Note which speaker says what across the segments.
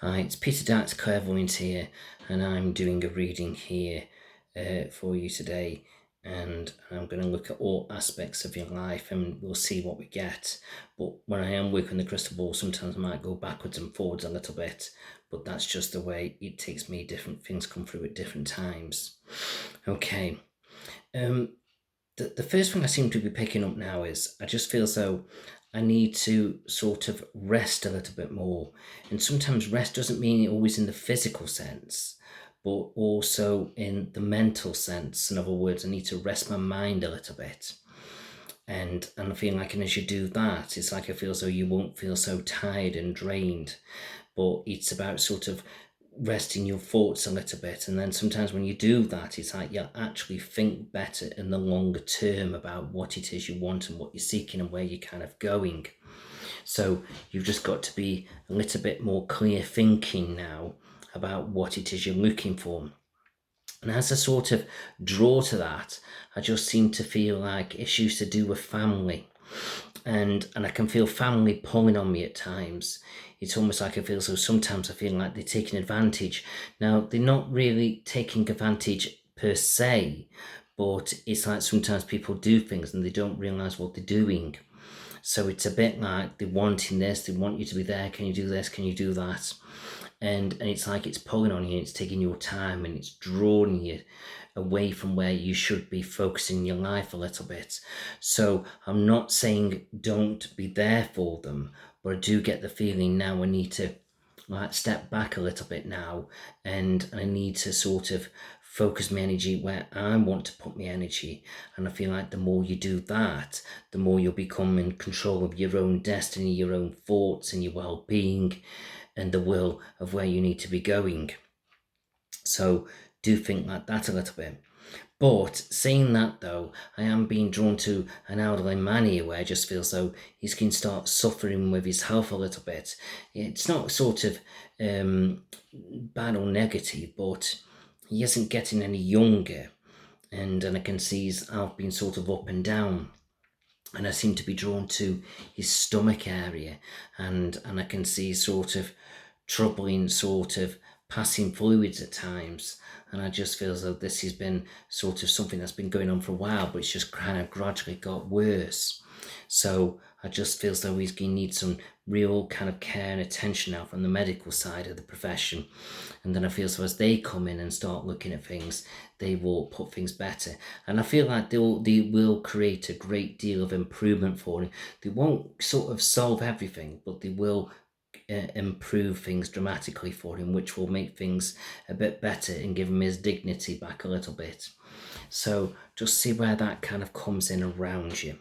Speaker 1: Hi, it's Peter Dax Clairvoyant here, and I'm doing a reading here for you today. And I'm going to look at all aspects of your life and we'll see what we get. But when I am working the crystal ball, sometimes I might go backwards and forwards a little bit, but that's just the way it takes me. Different things come through at different times. Okay. Um, the first thing I seem to be picking up now is I just feel as though I need to sort of rest a little bit more. And sometimes rest doesn't mean always in the physical sense, but also in the mental sense. In other words, I need to rest my mind a little bit. And I feel like, and as you do that, it's like I feel as though you won't feel so tired and drained. But it's about sort of resting your thoughts a little bit. And then sometimes when you do that, it's like you actually think better in the longer term about what it is you want and what you're seeking and where you're kind of going. So you've just got to be a little bit more clear thinking now about what it is you're looking for. And as I sort of draw to that, I just seem to feel like issues to do with family. And I can feel family pulling on me at times. It's almost like I feel so sometimes I feel like they're taking advantage. Now, they're not really taking advantage per se, but it's like sometimes people do things and they don't realize what they're doing. So it's a bit like they're wanting this, they want you to be there, can you do this, can you do that? And it's like it's pulling on you, it's taking your time and it's drawing you away from where you should be focusing your life a little bit. So I'm not saying don't be there for them, but I do get the feeling now I need to like step back a little bit now, and I need to sort of focus my energy where I want to put my energy. And I feel like the more you do that, the more you'll become in control of your own destiny, your own thoughts and your well-being and the will of where you need to be going. So do think like that a little bit. But saying that though, I am being drawn to an elderly man here where I just feel so he's going to start suffering with his health a little bit. It's not sort of bad or negative, but he isn't getting any younger. And I can see he's I've been sort of up and down. And I seem to be drawn to his stomach area, and I can see sort of troubling sort of passing fluids at times. And I just feel as though this has been sort of something that's been going on for a while, but it's just kind of gradually got worse. So I just feel as though he's going to need some real kind of care and attention now from the medical side of the profession. And then I feel so as they come in and start looking at things, they will put things better. And I feel like they will create a great deal of improvement for him. They won't sort of solve everything, but they will improve things dramatically for him, which will make things a bit better and give him his dignity back a little bit. So just see where that kind of comes in around you.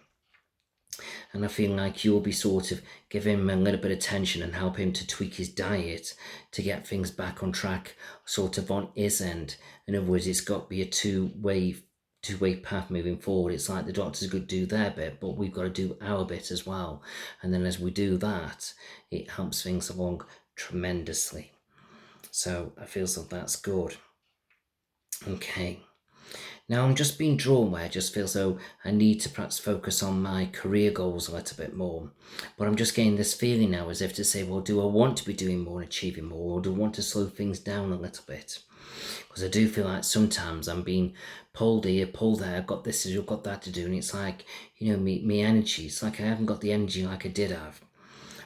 Speaker 1: And I feel like you'll be sort of giving him a little bit of attention and help him to tweak his diet to get things back on track, sort of on his end. In other words, it's got to be a two-way path moving forward. It's like the doctors could do their bit, but we've got to do our bit as well. And then as we do that, it helps things along tremendously. So I feel so that's good. Okay. Now I'm just being drawn where I just feel as though I need to perhaps focus on my career goals a little bit more. But I'm just getting this feeling now as if to say, well, do I want to be doing more and achieving more, or do I want to slow things down a little bit? Because I do feel like sometimes I'm being pulled here, pulled there, I've got this, I've got that to do, and it's like, me energy, it's like I haven't got the energy like I did have.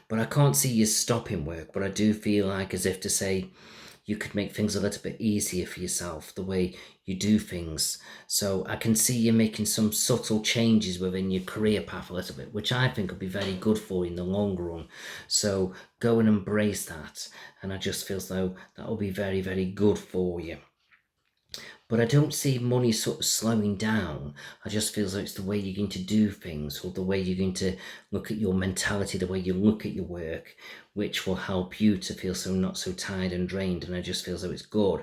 Speaker 1: But I can't see you stopping work, but I do feel like as if to say, you could make things a little bit easier for yourself, the way you do things. So I can see you making some subtle changes within your career path a little bit, which I think would be very good for you in the long run. So go and embrace that. And I just feel as though that will be very, very good for you. But I don't see money sort of slowing down. I just feel as though it's the way you're going to do things, or the way you're going to look at your mentality, the way you look at your work, which will help you to feel so not so tired and drained. And I just feel as though it's good.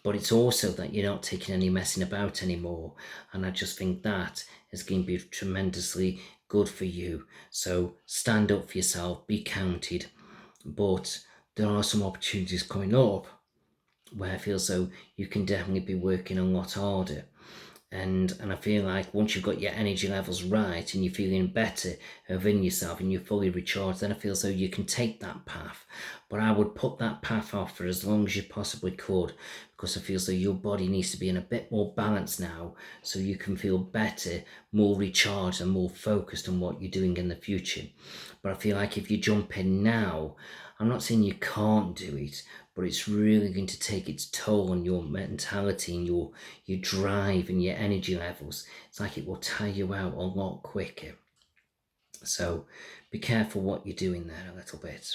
Speaker 1: But it's also that you're not taking any messing about anymore. And I just think that is going to be tremendously good for you. So stand up for yourself, be counted. But there are some opportunities coming up where I feel so you can definitely be working a lot harder. And I feel like once you've got your energy levels right and you're feeling better within yourself and you're fully recharged, then I feel so you can take that path. But I would put that path off for as long as you possibly could, because I feel so your body needs to be in a bit more balance now so you can feel better, more recharged and more focused on what you're doing in the future. But I feel like if you jump in now, I'm not saying you can't do it, but it's really going to take its toll on your mentality and your drive and your energy levels. It's like it will tire you out a lot quicker. So be careful what you're doing there a little bit.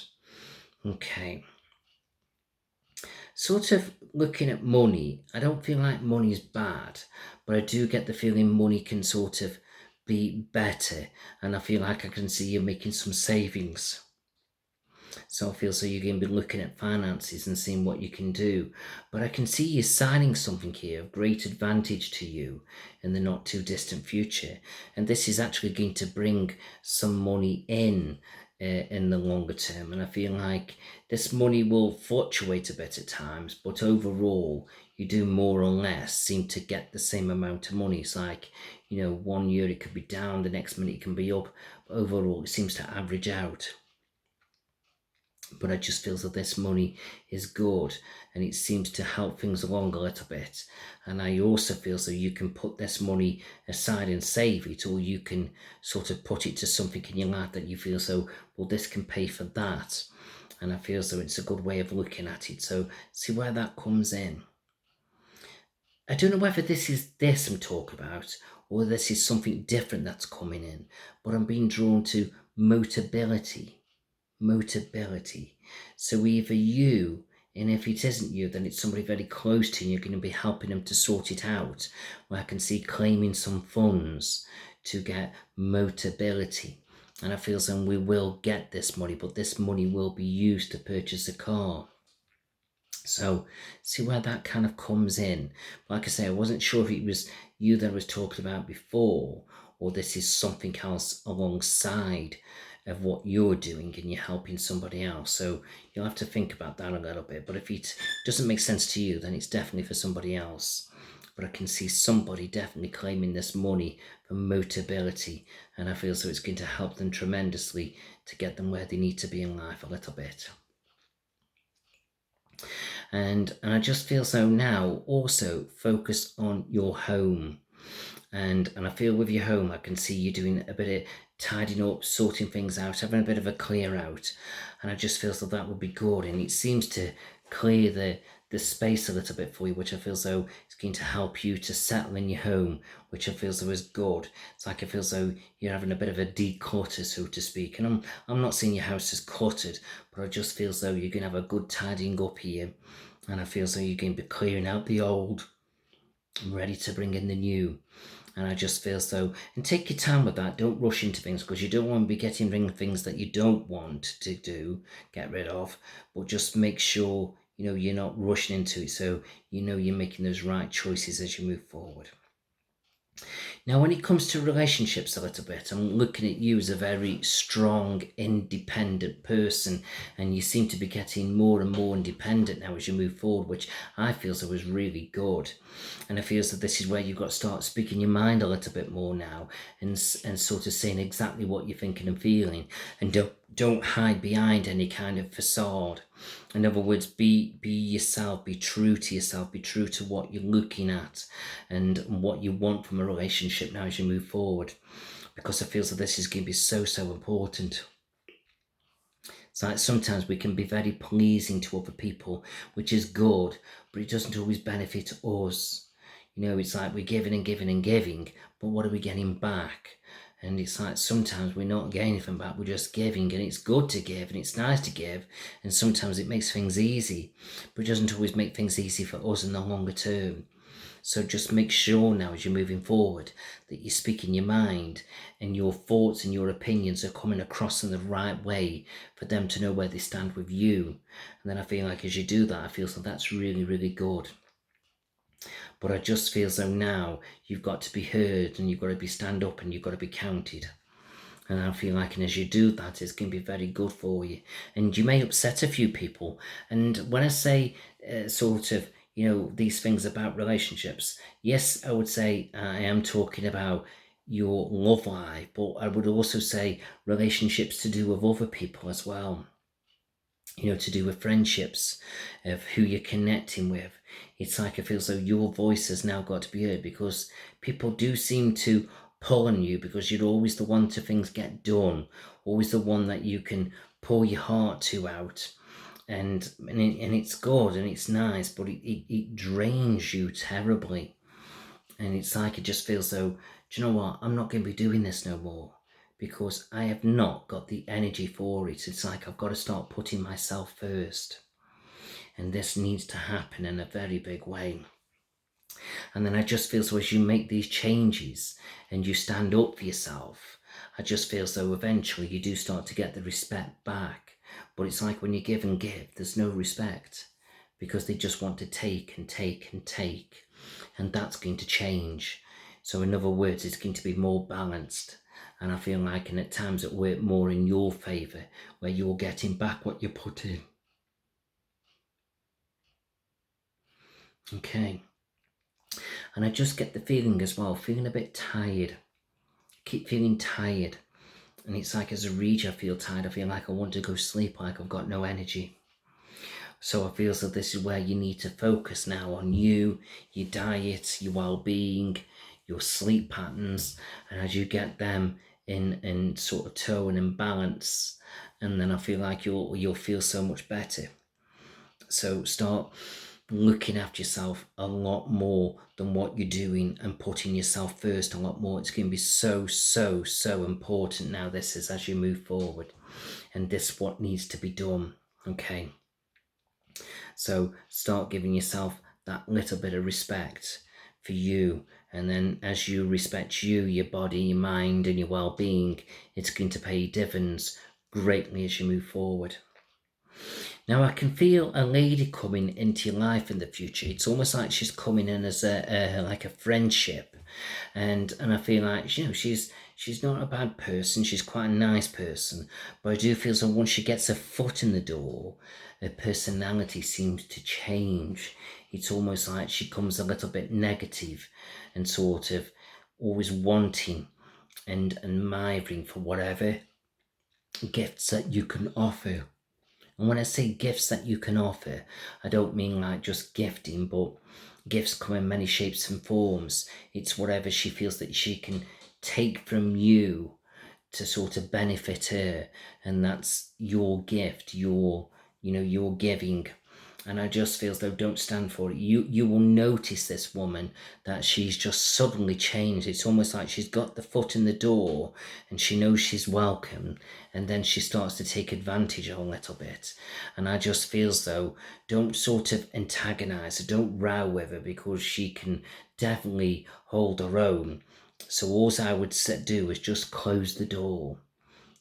Speaker 1: Okay. Sort of looking at money, I don't feel like money's bad, but I do get the feeling money can sort of be better. And I feel like I can see you making some savings. So I feel so you're going to be looking at finances and seeing what you can do. But I can see you signing something here of great advantage to you in the not too distant future. And this is actually going to bring some money in the longer term. And I feel like this money will fluctuate a bit at times, but overall, you do more or less seem to get the same amount of money. It's like, 1 year it could be down, the next minute it can be up. But overall, it seems to average out. But I just feel that this money is good and it seems to help things along a little bit. And I also feel so you can put this money aside and save it, or you can sort of put it to something in your life that you feel so, well, this can pay for that. And I feel so it's a good way of looking at it. So see where that comes in. I don't know whether this is this I'm talking about or this is something different that's coming in, but I'm being drawn to motability. So either you, and if it isn't you, then it's somebody very close to you, you're going to be helping them to sort it out. Where I can see claiming some funds to get motability. And I feel as though we will get this money, but this money will be used to purchase a car. So see where that kind of comes in. Like I say, I wasn't sure if it was you that I was talking about before, or this is something else alongside of what you're doing and you're helping somebody else. So you'll have to think about that a little bit. But if it doesn't make sense to you, then it's definitely for somebody else. But I can see somebody definitely claiming this money for motability, and I feel so it's going to help them tremendously to get them where they need to be in life a little bit. And I just feel so now also focus on your home. And I feel with your home, I can see you doing a bit of tidying up, sorting things out, having a bit of a clear out. And I just feel so that would be good. And it seems to clear the space a little bit for you, which I feel so it's going to help you to settle in your home, which I feel so is good. It's like I feel so you're having a bit of a declutter, so to speak. And I'm not saying your house is cluttered, but I just feel so you're going to have a good tidying up here. And I feel so you're going to be clearing out the old, ready to bring in the new. And I just feel so, and take your time with that. Don't rush into things, because you don't want to be getting rid of things that you don't want to get rid of. But just make sure, you're not rushing into it. So, you're making those right choices as you move forward. Now, when it comes to relationships a little bit, I'm looking at you as a very strong, independent person, and you seem to be getting more and more independent now as you move forward, which I feel so is really good. And I feel that this is where you've got to start speaking your mind a little bit more now, and sort of saying exactly what you're thinking and feeling, and don't hide behind any kind of facade. In other words, be yourself, be true to yourself, be true to what you're looking at and what you want from a relationship now as you move forward. Because I feel that this is going to be so important. It's like sometimes we can be very pleasing to other people, which is good, but it doesn't always benefit us. It's like we're giving and giving and giving, but what are we getting back? And it's like sometimes we're not getting anything back, we're just giving, and it's good to give, and it's nice to give, and sometimes it makes things easy, but it doesn't always make things easy for us in the longer term. So just make sure now as you're moving forward that you're speaking your mind and your thoughts and your opinions are coming across in the right way for them to know where they stand with you. And then I feel like as you do that, I feel so that's really, really good. But I just feel so now you've got to be heard and you've got to be stand up and you've got to be counted. And I feel like, and as you do that, it's going to be very good for you. And you may upset a few people. And when I say sort of, these things about relationships. Yes, I would say I am talking about your love life, but I would also say relationships to do with other people as well. To do with friendships, of who you're connecting with. It's like it feels though your voice has now got to be heard, because people do seem to pull on you, because you're always the one to things get done, always the one that you can pour your heart to out. And it's good and it's nice, but it drains you terribly. And it's like it just feels though, do you know what? I'm not going to be doing this no more, because I have not got the energy for it. It's like I've got to start putting myself first. And this needs to happen in a very big way. And then I just feel so as you make these changes and you stand up for yourself, I just feel so eventually you do start to get the respect back. But it's like when you give and give, there's no respect, because they just want to take and take and take. And that's going to change. So in other words, it's going to be more balanced. And I feel like, and at times it work more in your favour, where you're getting back what you put in. Okay. And I just get the feeling as well, feeling a bit tired. Keep feeling tired. And it's like as a reader, I feel tired. I feel like I want to go sleep, like I've got no energy. So I feel that this is where you need to focus now on you, your diet, your well-being, your sleep patterns. And as you get them in sort of tone and balance, and then I feel like you'll feel so much better. So start looking after yourself a lot more than what you're doing, and putting yourself first a lot more. It's going to be so important now. This is as you move forward, and this is what needs to be done. Okay, so start giving yourself that little bit of respect for you, and then as you respect you, your body, your mind and your well-being, it's going to pay dividends greatly as you move forward. Now I can feel a lady coming into your life in the future. It's almost like she's coming in as like a friendship, and I feel like she's not a bad person. She's quite a nice person, but I do feel so once she gets her foot in the door, her personality seems to change. It's almost like she comes a little bit negative, and sort of always wanting and admiring for whatever gifts that you can offer. And when I say gifts that you can offer, I don't mean like just gifting, but gifts come in many shapes and forms. It's whatever she feels that she can take from you to sort of benefit her. And that's your gift, your giving. And I just feel as though don't stand for it. You will notice this woman, that she's just suddenly changed. It's almost like she's got the foot in the door and she knows she's welcome, and then she starts to take advantage a little bit. And I just feel as though don't sort of antagonize her, don't row with her, because she can definitely hold her own. So all I would do is just close the door.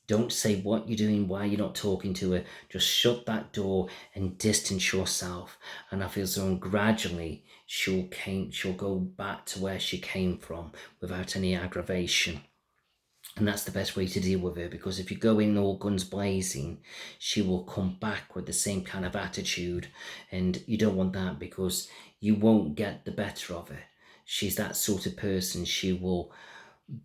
Speaker 1: Don't say what you're doing, why you're not talking to her. Just shut that door and distance yourself. And I feel so gradually she'll go back to where she came from without any aggravation. And that's the best way to deal with her, because if you go in all guns blazing, she will come back with the same kind of attitude. And you don't want that, because you won't get the better of her. She's that sort of person. She will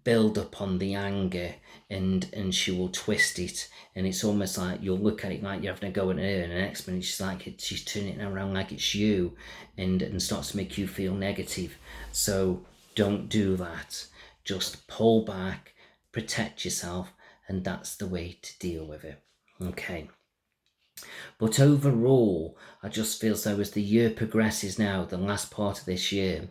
Speaker 1: build upon the anger, and she will twist it, and it's almost like you'll look at it like you're having a go at her, and the next minute she's turning it around like it's you, and starts to make you feel negative. So don't do that. Just pull back, protect yourself, and that's the way to deal with it. Okay. But overall, I just feel so as the year progresses now, the last part of this year,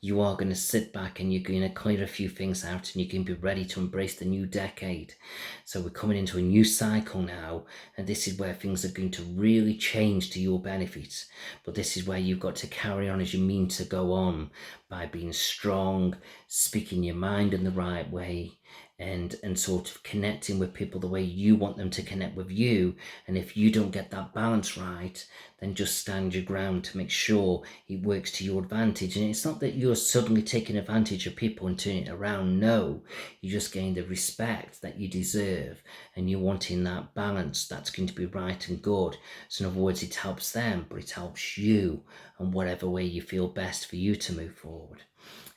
Speaker 1: you are going to sit back and you're going to clear a few things out, and you can be ready to embrace the new decade. So we're coming into a new cycle now, and this is where things are going to really change to your benefit. But this is where you've got to carry on as you mean to go on, by being strong, speaking your mind in the right way, and sort of connecting with people the way you want them to connect with you. And if you don't get that balance right, then just stand your ground to make sure it works to your advantage. And it's not that you're suddenly taking advantage of people and turning it around. No, you just gain the respect that you deserve, and you're wanting that balance that's going to be right and good. So in other words, it helps them, but it helps you, and whatever way you feel best for you to move forward.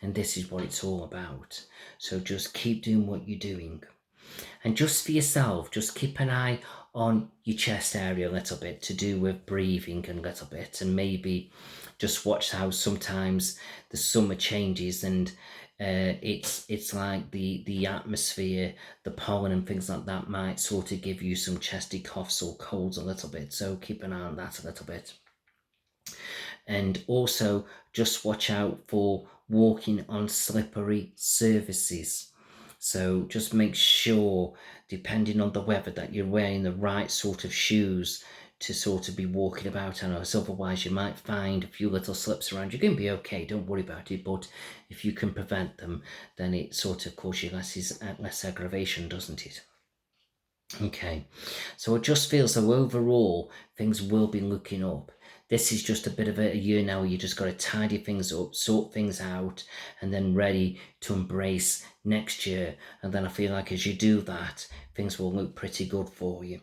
Speaker 1: And this is what it's all about. So just keep doing what you're doing. And just for yourself, just keep an eye on your chest area a little bit, to do with breathing a little bit, and maybe just watch how sometimes the summer changes, and it's like the atmosphere, the pollen and things like that might sort of give you some chesty coughs or colds a little bit. So keep an eye on that a little bit. And also just watch out for walking on slippery surfaces. So just make sure, depending on the weather, that you're wearing the right sort of shoes to sort of be walking about on us. Otherwise you might find a few little slips around. You're going to be okay, don't worry about it, but if you can prevent them, then it sort of causes you less aggravation, doesn't it? Okay, so it just feels so overall things will be looking up. This is just a bit of a year now where you just got to tidy things up, sort things out, and then ready to embrace next year. And then I feel like as you do that, things will look pretty good for you.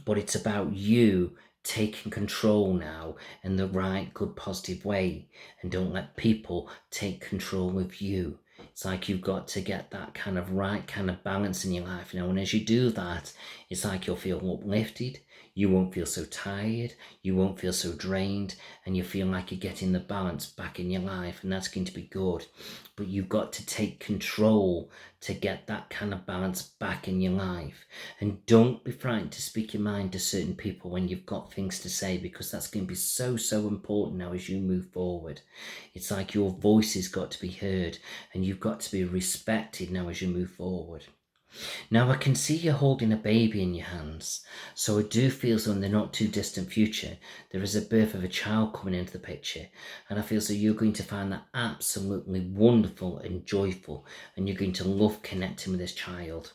Speaker 1: But it's about you taking control now in the right, good, positive way, and don't let people take control of you. It's like you've got to get that kind of right kind of balance in your life now. And as you do that, it's like you'll feel uplifted. You won't feel so tired. You won't feel so drained. And you feel like you're getting the balance back in your life. And that's going to be good. But you've got to take control to get that kind of balance back in your life. And don't be frightened to speak your mind to certain people when you've got things to say, because that's going to be so, so important now as you move forward. It's like your voice has got to be heard, and you've got to be respected now as you move forward. Now I can see you're holding a baby in your hands, so I do feel as though in the not too distant future there is a birth of a child coming into the picture, and I feel so you're going to find that absolutely wonderful and joyful, and you're going to love connecting with this child.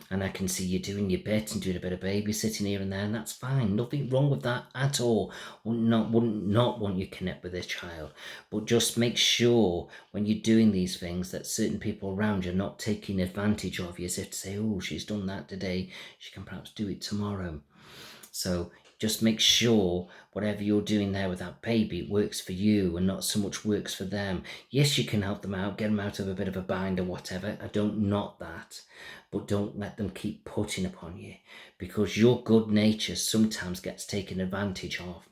Speaker 1: And I can see you doing your bit and doing a bit of babysitting here and there, and that's fine. Nothing wrong with that at all. Wouldn't not want you to connect with this child. But just make sure when you're doing these things that certain people around you are not taking advantage of you, as if to say, oh, she's done that today, she can perhaps do it tomorrow. So just make sure whatever you're doing there with that baby works for you and not so much works for them. Yes, you can help them out, get them out of a bit of a bind or whatever. I don't knock that, but don't let them keep putting upon you, because your good nature sometimes gets taken advantage of.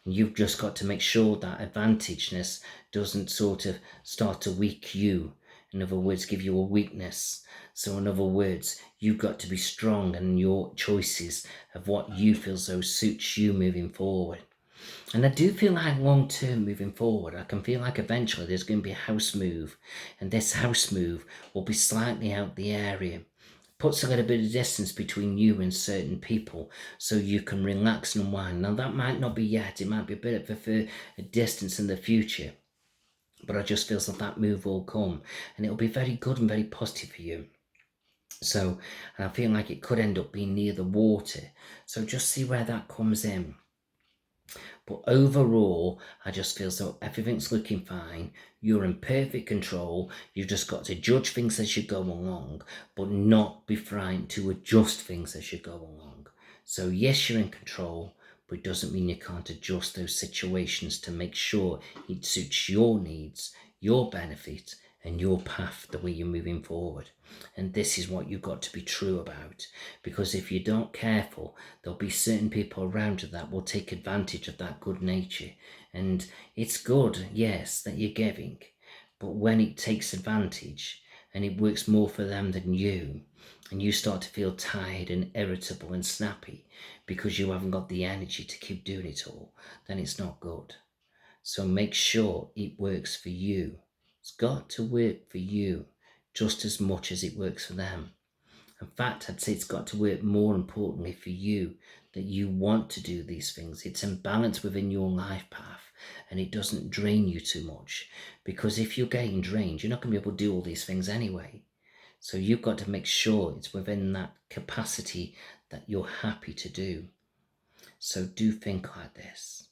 Speaker 1: And you've just got to make sure that advantageness doesn't sort of start to weak you. In other words, give you a weakness. So in other words, you've got to be strong in your choices of what you feel so suits you moving forward. And I do feel like long term moving forward, I can feel like eventually there's going to be a house move. And this house move will be slightly out the area. Puts a little bit of distance between you and certain people so you can relax and unwind. Now that might not be yet, it might be a bit of a distance in the future. But I just feel that that move will come, and it'll be very good and very positive for you. So, and I feel like it could end up being near the water. So just see where that comes in. But overall, I just feel so everything's looking fine. You're in perfect control. You've just got to judge things as you go along, but not be frightened to adjust things as you go along. So yes, you're in control, but it doesn't mean you can't adjust those situations to make sure it suits your needs, your benefit, and your path, the way you're moving forward. And this is what you've got to be true about, because if you're not careful, there'll be certain people around you that will take advantage of that good nature. And it's good, yes, that you're giving, but when it takes advantage and it works more for them than you, and you start to feel tired and irritable and snappy because you haven't got the energy to keep doing it all, then it's not good. So make sure it works for you. It's got to work for you just as much as it works for them. In fact, I'd say it's got to work more importantly for you, that you want to do these things. It's in balance within your life path, and it doesn't drain you too much. Because if you're getting drained, you're not going to be able to do all these things anyway. So you've got to make sure it's within that capacity that you're happy to do. So do think like this.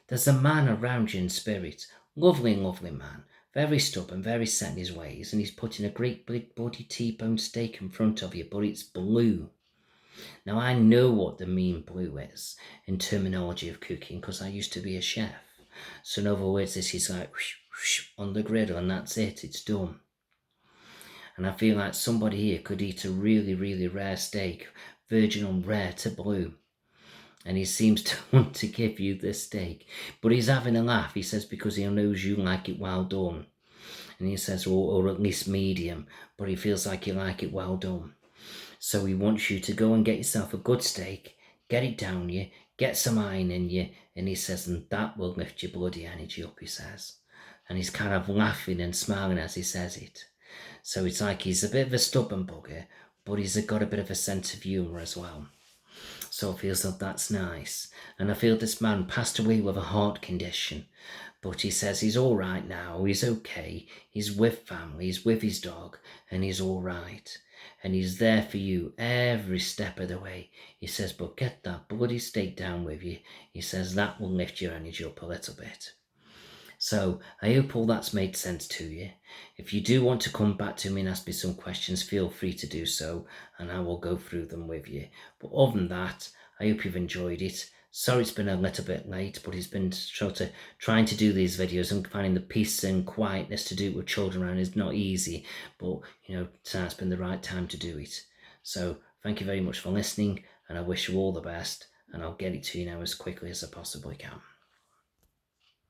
Speaker 1: There's a man around you in spirit, lovely man, very stubborn, very set in his ways, and he's putting a great big bloody T-bone steak in front of you, but it's blue. Now I know what the mean blue is in terminology of cooking because I used to be a chef. So in other words, this is like whoosh, whoosh, on the griddle and that's it, it's done. And I feel like somebody here could eat a really, really rare steak, virgin on rare to blue. And he seems to want to give you this steak. But he's having a laugh, he says, because he knows you like it well done. And he says, or at least medium, but he feels like you like it well done. So he wants you to go and get yourself a good steak, get it down you, get some iron in you, and he says, and that will lift your bloody energy up, he says. And he's kind of laughing and smiling as he says it. So it's like he's a bit of a stubborn bugger, but he's got a bit of a sense of humour as well. So it feels like that's nice. And I feel this man passed away with a heart condition, but he says he's all right now, he's okay, he's with family, he's with his dog, and he's all right. And he's there for you every step of the way. He says, but get that bloody steak down with you. He says that will lift your energy up a little bit. So I hope all that's made sense to you. If you do want to come back to me and ask me some questions, feel free to do so and I will go through them with you. But other than that, I hope you've enjoyed it. Sorry it's been a little bit late, but it's been trying to do these videos and finding the peace and quietness to do it with children around is not easy. But, tonight's been the right time to do it. So thank you very much for listening and I wish you all the best and I'll get it to you now as quickly as I possibly can.